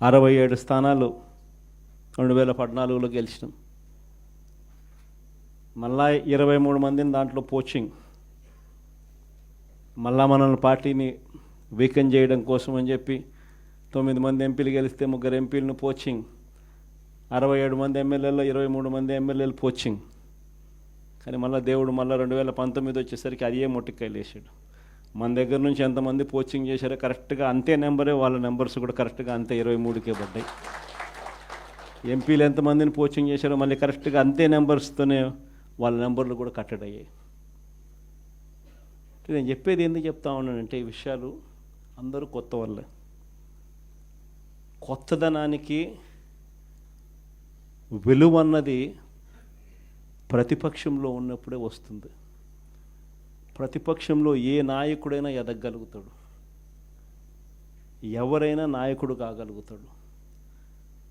67 స్థానాలు 2014లో గెలిచినాం. మళ్ళా 23 మందిని దాంట్లో పోచింగ్, మళ్ళా మనల్ని పార్టీని వీకెన్ చేయడం కోసం అని చెప్పి 9 మంది ఎంపీలు గెలిస్తే 3 ఎంపీలను పోచింగ్, 67 మంది ఎమ్మెల్యేలో 23 మంది ఎమ్మెల్యేలు పోచింగ్. కానీ మళ్ళీ దేవుడు మళ్ళీ 2019 వచ్చేసరికి అదే మొట్టికాయలు వేసాడు. మన దగ్గర నుంచి ఎంతమంది పోచింగ్ చేశారో కరెక్ట్గా అంతే నెంబరే, వాళ్ళ నెంబర్స్ కూడా కరెక్ట్గా అంతే 23కే పడ్డాయి. ఎంపీలు ఎంతమందిని పోచింగ్ చేశారో మళ్ళీ కరెక్ట్గా అంతే నెంబర్స్తోనే వాళ్ళ నెంబర్లు కూడా కట్టడయ్యాయి. నేను చెప్పేది ఎందుకు చెప్తా ఉన్నానంటే, ఈ విషయాలు అందరూ కొత్త వాళ్ళే. కొత్తదనానికి విలువ అన్నది ప్రతిపక్షంలో ఉన్నప్పుడే వస్తుంది. ప్రతిపక్షంలో ఏ నాయకుడైనా ఎదగలుగుతాడు, ఎవరైనా నాయకుడు కాగలుగుతాడు.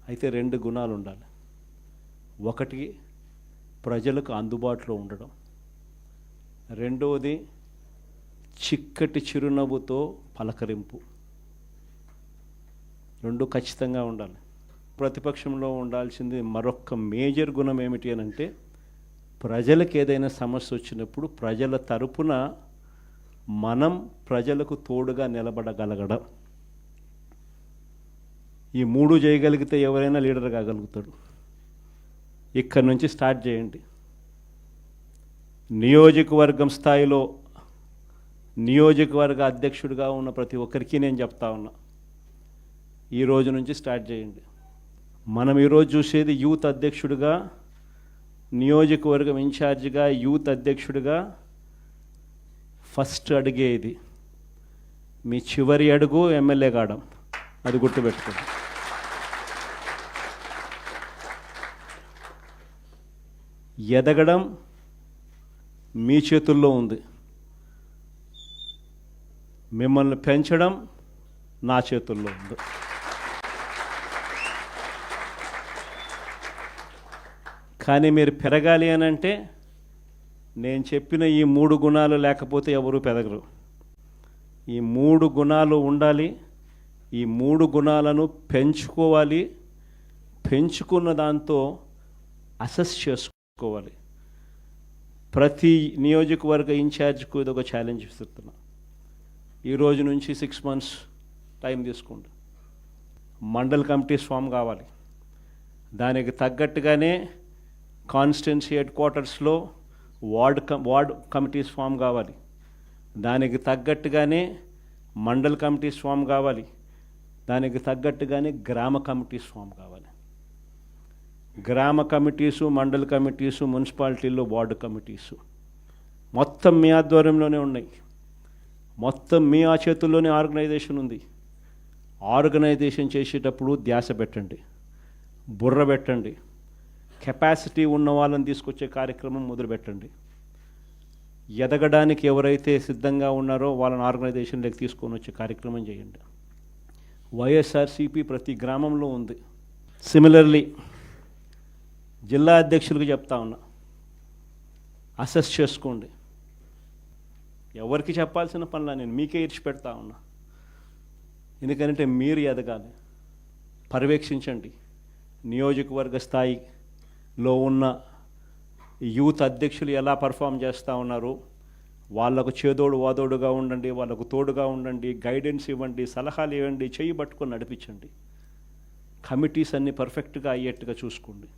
అయితే 2 గుణాలు ఉండాలి. ఒకటి ప్రజలకు అందుబాటులో ఉండడం, రెండవది చిక్కటి చిరునవ్వుతో పలకరింపు. 2 ఖచ్చితంగా ఉండాలి. ప్రతిపక్షంలో ఉండాల్సింది మరొక మేజర్ గుణం ఏమిటి అని అంటే, ప్రజలకు ఏదైనా సమస్య వచ్చినప్పుడు ప్రజల తరపున మనం ప్రజలకు తోడుగా నిలబడగలగడం. ఈ 3 చేయగలిగితే ఎవరైనా లీడర్ కాగలుగుతాడు. ఇక్కడి నుంచి స్టార్ట్ చేయండి. నియోజకవర్గం స్థాయిలో నియోజకవర్గ అధ్యక్షుడిగా ఉన్న ప్రతి ఒక్కరికి నేను చెప్తా ఉన్నా, ఈ రోజు నుంచి స్టార్ట్ చేయండి. మనం ఈరోజు చూసేది యూత్ అధ్యక్షుడిగా, నియోజకవర్గం ఇన్ఛార్జిగా, యూత్ అధ్యక్షుడిగా ఫస్ట్ అడుగే ఇది. మీ చివరి అడుగు ఎమ్మెల్యే కావడం, అది గుర్తుపెట్టుకోండి. ఎదగడం మీ చేతుల్లో ఉంది, మిమ్మల్ని పెంచడం నా చేతుల్లో ఉంది. కానీ మీరు పెరగాలి అని అంటే నేను చెప్పిన ఈ 3 గుణాలు లేకపోతే ఎవరు పెరగరు. ఈ 3 గుణాలు ఉండాలి. ఈ 3 గుణాలను పెంచుకోవాలి. పెంచుకున్న దాంతో అసెస్ చేసుకోవాలి. ప్రతి నియోజకవర్గ ఇన్ఛార్జ్కు ఇది ఒక ఛాలెంజ్ ఇస్తున్నా. ఈ రోజు నుంచి 6 months టైం తీసుకోండి. మండల్ కమిటీస్ ఫామ్ కావాలి. దానికి తగ్గట్టుగానే కాన్స్టిట్యున్సీ హెడ్ క్వార్టర్స్లో వార్డ్ కమిటీస్ ఫామ్ కావాలి. దానికి తగ్గట్టుగానే మండల్ కమిటీస్ ఫామ్ కావాలి. దానికి తగ్గట్టుగానే గ్రామ కమిటీస్ ఫామ్ కావాలి. గ్రామ కమిటీసు, మండల్ కమిటీసు, మున్సిపాలిటీల్లో వార్డు కమిటీసు మొత్తం మీ ఆధ్వర్యంలోనే ఉన్నాయి. మొత్తం మీ ఆ చేతుల్లోనే ఆర్గనైజేషన్ ఉంది. ఆర్గనైజేషన్ చేసేటప్పుడు ధ్యాస పెట్టండి, బుర్ర పెట్టండి. కెపాసిటీ ఉన్న వాళ్ళని తీసుకొచ్చే కార్యక్రమం మొదలుపెట్టండి. ఎదగడానికి ఎవరైతే సిద్ధంగా ఉన్నారో వాళ్ళని ఆర్గనైజేషన్లోకి తీసుకొని వచ్చే కార్యక్రమం చేయండి. వైఎస్ఆర్సీపీ ప్రతి గ్రామంలో ఉంది. సిమిలర్లీ జిల్లా అధ్యక్షులకు చెప్తా ఉన్నా, అసెస్ చేసుకోండి. ఎవరికి చెప్పాల్సిన పనులా నేను మీకే ఇచ్చిపెడతా ఉన్నా. ఎందుకంటే మీరు ఎదగాలి. పర్యవేక్షించండి. నియోజకవర్గ స్థాయిలో ఉన్న యూత్ అధ్యక్షులు ఎలా పర్ఫామ్ చేస్తూ ఉన్నారు, వాళ్ళకు చేదోడు వాదోడుగా ఉండండి, వాళ్ళకు తోడుగా ఉండండి, గైడెన్స్ ఇవ్వండి, సలహాలు ఇవ్వండి, చేయి పట్టుకొని నడిపించండి. కమిటీస్ అన్నీ పర్ఫెక్ట్గా అయ్యేట్టుగా చూసుకోండి.